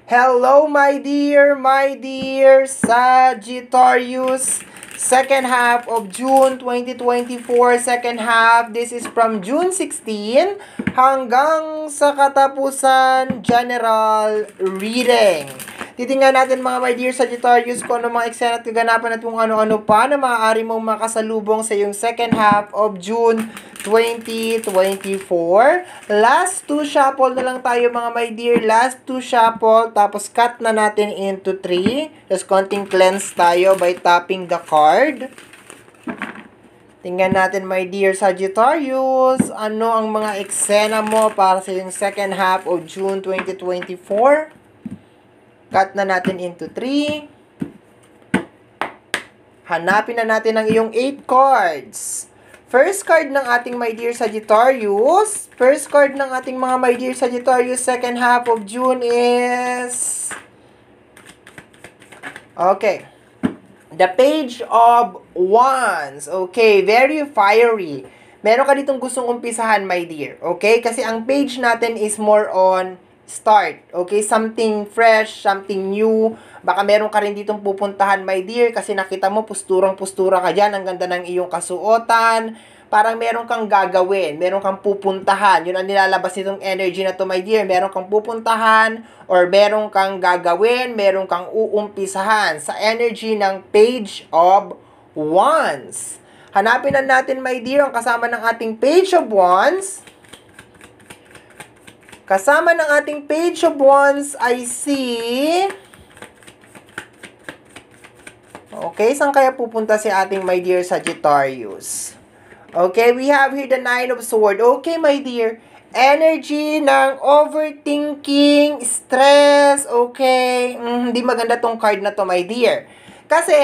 Hello, my dear Sagittarius. Second half of June 2024, second half. This is from June 16 hanggang sa katapusan general reading. Titingnan natin mga my dear Sagittarius kung ano mga eksena at kaganapan at kung ano-ano pa na maaari mong makasalubong sa iyong second half of June 2024. Last two shuffle na lang tayo mga my dear. Last two shuffle. Tapos cut na natin into 3. Just konting cleanse tayo by tapping the card. Tingnan natin my dear Sagittarius. Ano ang mga eksena mo para sa yung second half of June 2024. Cut na natin into 3. Hanapin na natin ang iyong 8 cards. First card ng ating my dear Sagittarius. First card ng ating mga my dear Sagittarius second half of June is... Okay. The Page of Wands. Okay, very fiery. Meron ka ditong gustong umpisahan my dear. Okay, kasi ang page natin is more on start. Okay, something fresh, something new. Baka meron ka rin ditong pupuntahan, my dear, kasi nakita mo, pusturang-pustura ka dyan. Ang ganda ng iyong kasuotan. Parang meron kang gagawin, meron kang pupuntahan. Yun ang nilalabas nitong energy na to, my dear. Meron kang pupuntahan or meron kang gagawin, meron kang uumpisahan sa energy ng Page of Wands. Hanapin na natin, my dear, ang kasama ng ating Page of Wands. Kasama ng ating Page of Wands ay si... Okay, saan kaya pupunta si ating my dear Sagittarius? Okay, we have here the Nine of Swords. Okay, my dear. Energy ng overthinking, stress, okay. Hindi maganda tong card na to, my dear. Kasi,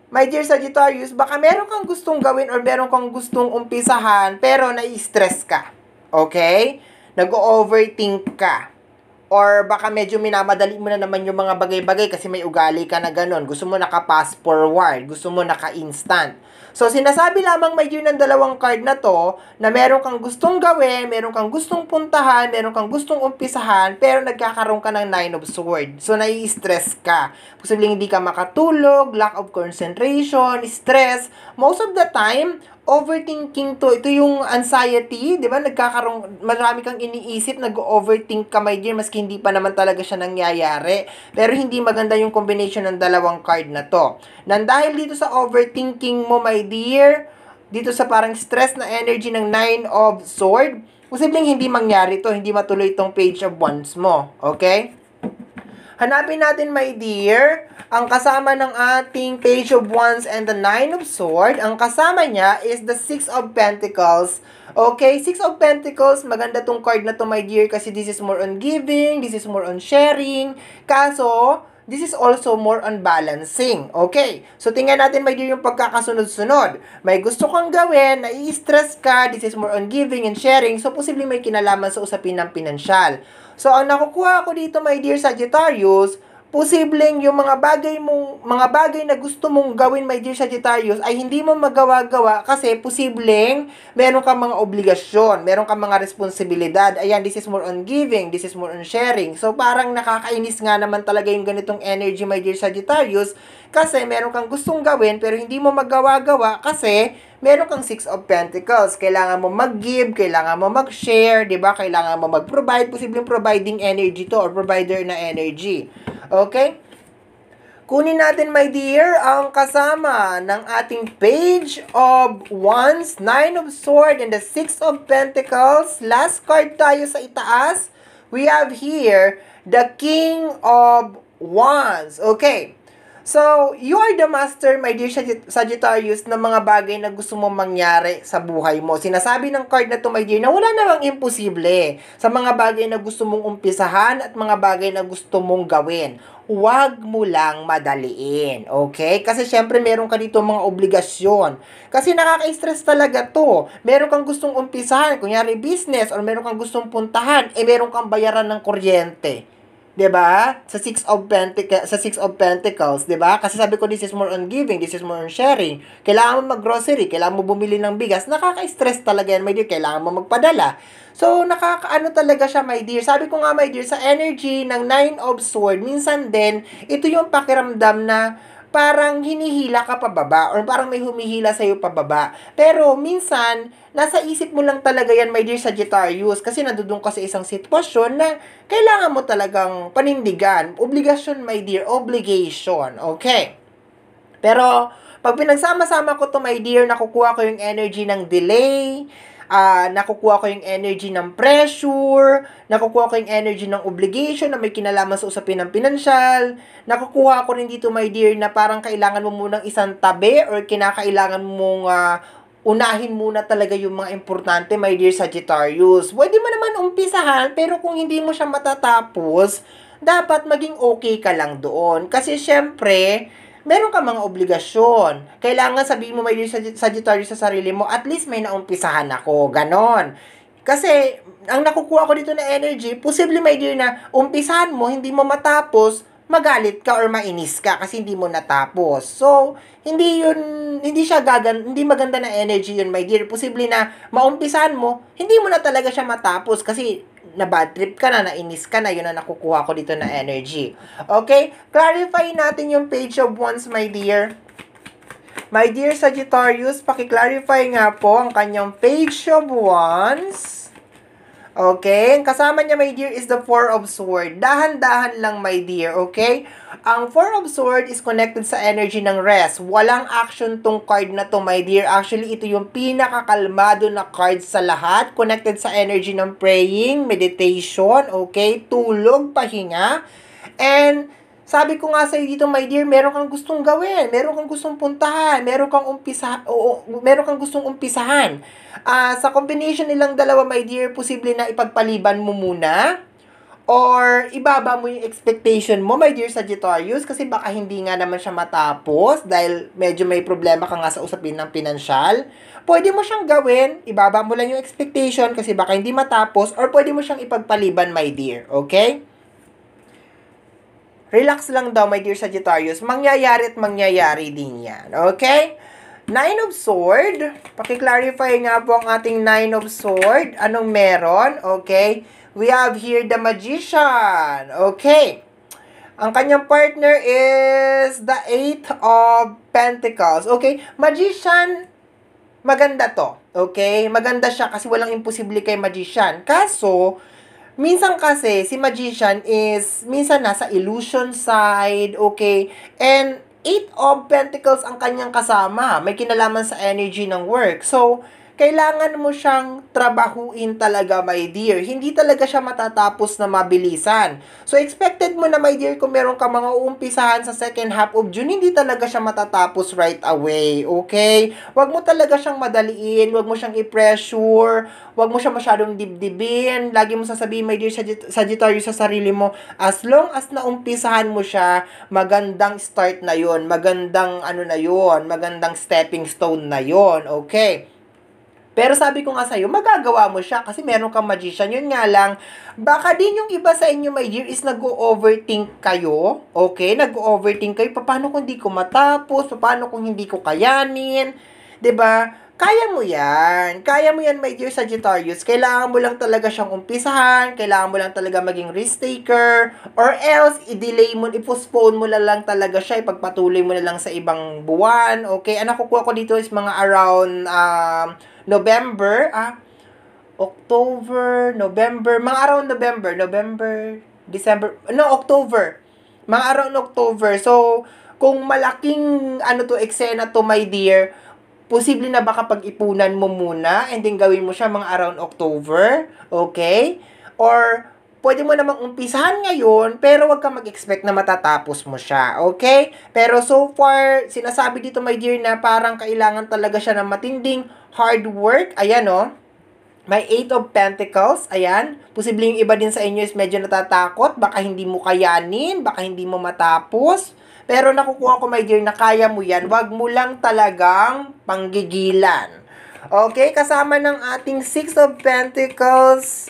my dear Sagittarius, baka meron kang gustong gawin or meron kang gustong umpisahan, pero nai-stress ka. Okay? Nag-overthink ka. Or baka medyo minamadali mo na naman yung mga bagay-bagay kasi may ugali ka na ganon. Gusto mo naka-fast forward. Gusto mo naka-instant. So, sinasabi lamang my dear ng dalawang card na to na meron kang gustong gawin, meron kang gustong puntahan, meron kang gustong umpisahan, pero nagkakaroon ka ng Nine of Swords. So, nai-stress ka. Posibleng hindi ka makatulog, lack of concentration, stress. Most of the time, overthinking to. Ito yung anxiety, di ba? Marami kang iniisip, nag-overthink ka, my dear, maski hindi pa naman talaga siya nangyayari. Pero hindi maganda yung combination ng dalawang card na to. Dahil dito sa overthinking mo, my dear, dito sa parang stress na energy ng Nine of Swords, posibleng hindi mangyari to, hindi matuloy itong Page of Wands mo. Okay? Hanapin natin, my dear, ang kasama ng ating Page of Wands and the Nine of Swords. Ang kasama niya is the Six of Pentacles. Okay, Six of Pentacles, maganda tong card na to, my dear, kasi this is more on giving, this is more on sharing. Kaso, this is also more on balancing. Okay, so tingnan natin, my dear, yung pagkakasunod-sunod. May gusto kang gawin, nai-stress ka, this is more on giving and sharing, so posibleng may kinalaman sa usapin ng pinansyal. So, ang nakukuha ko dito, my dear Sagittarius, posibleng yung mga bagay na gusto mong gawin, my dear Sagittarius, ay hindi mo magawa-gawa kasi posibleng meron kang mga obligasyon, meron kang mga responsibilidad. Ayan, this is more on giving, this is more on sharing. So, parang nakakainis nga naman talaga yung ganitong energy, my dear Sagittarius, kasi meron kang gustong gawin pero hindi mo magawa-gawa kasi meron kang Six of Pentacles. Kailangan mo mag-give, kailangan mo mag-share, di ba? Kailangan mo mag-provide. Posibleng providing energy to or provider na energy. Okay? Kunin natin, my dear, ang kasama ng ating Page of Wands, Nine of Swords, and the Six of Pentacles. Last card tayo sa itaas. We have here the King of Wands. Okay. So, you are the master, my dear Sagittarius, ng mga bagay na gusto mong mangyari sa buhay mo. Sinasabi ng card na to, my dear, na wala namang imposible sa mga bagay na gusto mong umpisahan at mga bagay na gusto mong gawin. Huwag mo lang madaliin, okay? Kasi syempre meron ka dito mga obligasyon. Kasi nakaka-stress talaga to. Meron kang gustong umpisahan, kunyari business, or meron kang gustong puntahan, meron kang bayaran ng kuryente. 'Di ba? Sa Six of Pentacles, 'di ba? Kasi sabi ko, this is more on giving, this is more on sharing. Kailangan mo mag-grocery, kailangan mo bumili ng bigas. Nakaka-stress talaga yan, my dear. Kailangan mo magpadala. So, nakakaano talaga siya, my dear. Sabi ko nga, my dear, sa energy ng Nine of Swords, minsan din, ito yung pakiramdam na parang hinihila ka pababa or parang may humihila sa'yo pababa. Pero minsan, nasa isip mo lang talaga yan, my dear Sagittarius, kasi nandudong ka sa isang sitwasyon na kailangan mo talagang panindigan. Obligasyon, my dear, obligation. Okay. Pero, pag pinagsama-sama ko to, my dear, nakukuha ko yung energy ng delay, nakukuha ko yung energy ng pressure, nakukuha ko yung energy ng obligation na may kinalaman sa usapin ng pinansyal, nakukuha ko rin dito, my dear, na parang kailangan mo munang isang tabi or kinakailangan mong unahin muna talaga yung mga importante, my dear Sagittarius. Pwede mo naman umpisahan, pero kung hindi mo siya matatapos, dapat maging okay ka lang doon. Kasi syempre, meron ka mga obligasyon. Kailangan sabihin mo, my dear Sagittarius, sa sarili mo, at least may naumpisahan ako. Ganon. Kasi, ang nakukuha ko dito na energy, posible, my dear, na umpisahan mo, hindi mo matapos, magalit ka or mainis ka kasi hindi mo natapos. So, hindi maganda na energy yun, my dear. Posible na maumpisahan mo, hindi mo na talaga siya matapos kasi na bad trip ka na, nainis ka na, yun ang nakukuha ko dito na energy. Okay? Clarify natin yung Page of Wands, my dear. My dear Sagittarius, paki-clarify nga po ang kanyang Page of Wands. Okay? Ang kasama niya, my dear, is the Four of Swords. Dahan-dahan lang, my dear. Okay? Ang Four of Swords is connected sa energy ng rest. Walang action tong card na to, my dear. Actually, ito yung pinakakalmado na card sa lahat. Connected sa energy ng praying, meditation, okay? Tulog, pahinga. And sabi ko nga sa'yo dito, my dear, meron kang gustong gawin, meron kang gustong puntahan, meron kang gustong umpisahan. Sa combination nilang dalawa, my dear, posible na ipagpaliban mo muna or ibaba mo yung expectation mo, my dear Sagittarius, kasi baka hindi nga naman siya matapos dahil medyo may problema ka nga sa usapin ng pinansyal. Pwede mo siyang gawin, ibaba mo lang yung expectation kasi baka hindi matapos, or pwede mo siyang ipagpaliban, my dear. Okay? Relax lang daw, my dear Sagittarius. Mangyayari at mangyayari din yan. Okay? Nine of Sword. Paki-clarify nga po ang ating Nine of Sword. Anong meron? Okay? We have here the Magician. Okay? Ang kanyang partner is the Eight of Pentacles. Okay? Magician, maganda to. Okay? Maganda siya kasi walang imposible kay Magician. Kaso, minsan kasi, si Magician is, minsan nasa illusion side, okay? And, Eight of Pentacles ang kanyang kasama. May kinalaman sa energy ng work. So, kailangan mo siyang trabahuin talaga, my dear. Hindi talaga siya matatapos na mabilisan. So, expected mo na, my dear, kung meron ka mga uumpisahan sa second half of June, hindi talaga siya matatapos right away, okay? Huwag mo talaga siyang madaliin, huwag mo siyang i-pressure, huwag mo siyang masyadong dibdibin. Lagi mo sasabihin, my dear Sagittarius, sa sarili mo, as long as naumpisahan mo siya, magandang start na yon, magandang magandang stepping stone na yon, okay? Pero sabi ko nga sa'yo, magagawa mo siya kasi meron kang Magician. Yun nga lang, baka din yung iba sa inyo, my dear, is nag-overthink kayo. Okay? Nag-overthink kayo. Paano kung hindi ko matapos? Paano kung hindi ko kayanin? 'Di ba? Kaya mo yan. Kaya mo yan, my dear Sagittarius. Kailangan mo lang talaga siyang umpisahan. Kailangan mo lang talaga maging risk taker. Or else, i-delay mo, i-postpone mo na lang talaga siya. Ipagpatuloy mo na lang sa ibang buwan. Okay? Ang nakukuha ko dito is mga around November, October, November, mga around November, December, October. Mga around October. So, kung malaking, eksena to, my dear, posible na baka pag-ipunan mo muna and then gawin mo siya mga around October, okay? Or, pwede mo namang umpisahan ngayon, pero wag ka mag-expect na matatapos mo siya, okay? Pero so far, sinasabi dito, my dear, na parang kailangan talaga siya ng matinding hard work. Ayan, may Eight of Pentacles, ayan. Posible yung iba din sa inyo is medyo natatakot, baka hindi mo kayanin, baka hindi mo matapos. Pero nakukuha ko, my dear, na kaya mo yan. Wag mo lang talagang panggigilan. Okay? Kasama ng ating Six of Pentacles,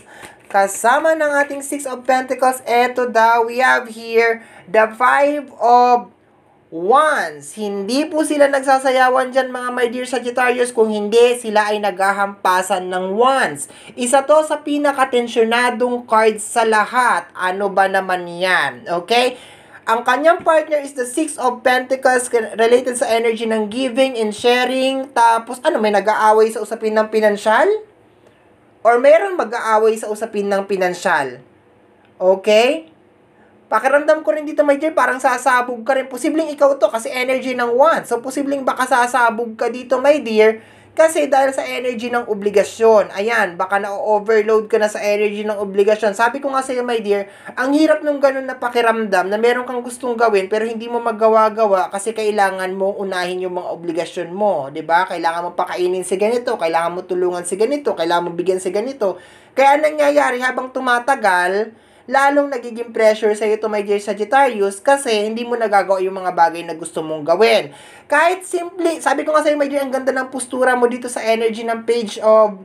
kasama ng ating Six of Pentacles, eto daw, we have here the Five of Wands. Hindi po sila nagsasayawan dyan mga my dear Sagittarius, kung hindi sila ay naghahampasan ng Wands. Isa to sa pinakatensyonadong cards sa lahat. Ano ba naman yan? Okay? Ang kanyang partner is the Six of Pentacles, related sa energy ng giving and sharing. Tapos, may nag-aaway sa usapin ng pinansyal? Or mayroon mag-aaway sa usapin ng pinansyal? Okay? Pakiramdam ko rin dito, my dear, parang sasabog ka rin. Posibleng ikaw to kasi energy ng Wands. So, posibleng baka sasabog ka dito, my dear, kasi dahil sa energy ng obligasyon. Ayan, baka na-overload ka na sa energy ng obligasyon. Sabi ko nga sa'yo, my dear, ang hirap nung ganun na pakiramdam na meron kang gustong gawin pero hindi mo magawa-gawa kasi kailangan mo unahin yung mga obligasyon mo. 'Di ba? Kailangan mo pakainin si ganito, kailangan mo tulungan si ganito, kailangan mo bigyan si ganito. Kaya nangyayari habang tumatagal, lalong nagiging pressure sa iyo to, my dear Sagittarius, kasi hindi mo nagagawa yung mga bagay na gusto mong gawin. Kahit simple, sabi ko nga sa iyo, my dear, ang ganda ng postura mo dito sa energy ng Page of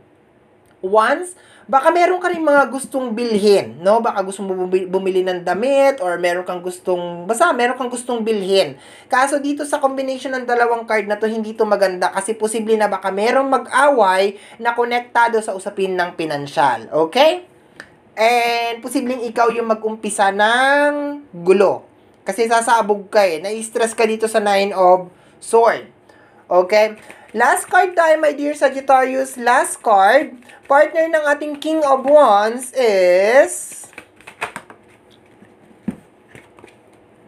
Wands. Baka meron ka rin mga gustong bilhin, no? Baka gusto mo bumili ng damit, or meron kang gustong, basta meron kang gustong bilhin. Kaso dito sa combination ng dalawang card na to, hindi to maganda kasi posible na baka merong mag-away na konektado sa usapin ng pinansyal. Okay? And posibleng ikaw yung mag-umpisa ng gulo. Kasi sasabog ka na-stress ka dito sa Nine of Swords. Okay? Last card tayo, my dear Sagittarius. Last card. Partner ng ating King of Wands is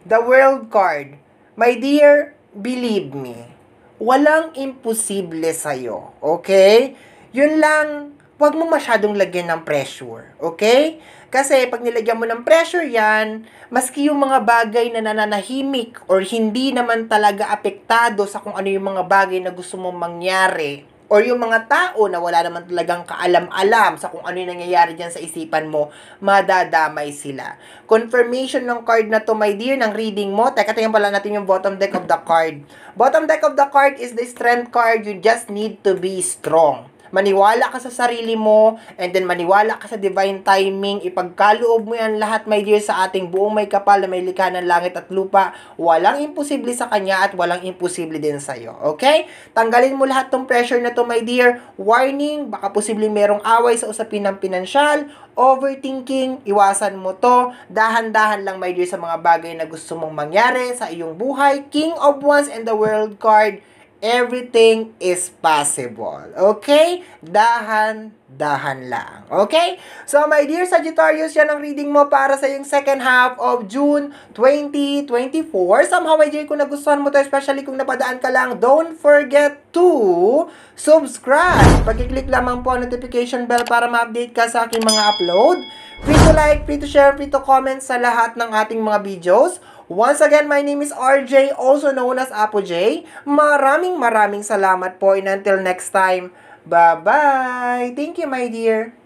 the World card. My dear, believe me, walang imposible sa'yo. Okay? Yun lang, huwag mo masyadong lagyan ng pressure, okay? Kasi pag nilagyan mo ng pressure yan, maski yung mga bagay na nananahimik or hindi naman talaga apektado sa kung ano yung mga bagay na gusto mong mangyari, or yung mga tao na wala naman talagang kaalam-alam sa kung ano yung nangyayari dyan sa isipan mo, madadamay sila. Confirmation ng card na to, my dear, ng reading mo. Teka, tingnan pala natin yung bottom deck of the card. Bottom deck of the card is the Strength card. You just need to be strong. Maniwala ka sa sarili mo, and then maniwala ka sa divine timing. Ipagkaloob mo yan lahat, my dear, sa ating buong may kapal na may likha ng langit at lupa. Walang imposible sa kanya at walang imposible din sa'yo. Okay? Tanggalin mo lahat tong pressure na to, my dear. Warning, baka posibleng merong away sa usapin ng pinansyal. Overthinking, iwasan mo to. Dahan-dahan lang, my dear, sa mga bagay na gusto mong mangyari sa iyong buhay. King of Wands and the World card. Everything is possible. Okay? Dahan-dahan lang. Okay? So, my dear Sagittarius, yan ang reading mo para sa yung second half of June 2024. Somehow, my dear, kung nagustuhan mo to, especially kung napadaan ka lang, don't forget to subscribe. Pag-click lamang po ang notification bell para ma-update ka sa aking mga upload. Free to like, free to share, free to comment sa lahat ng ating mga videos. Once again, my name is RJ, also known as Apo J. Maraming salamat po, and until next time, bye-bye! Thank you, my dear!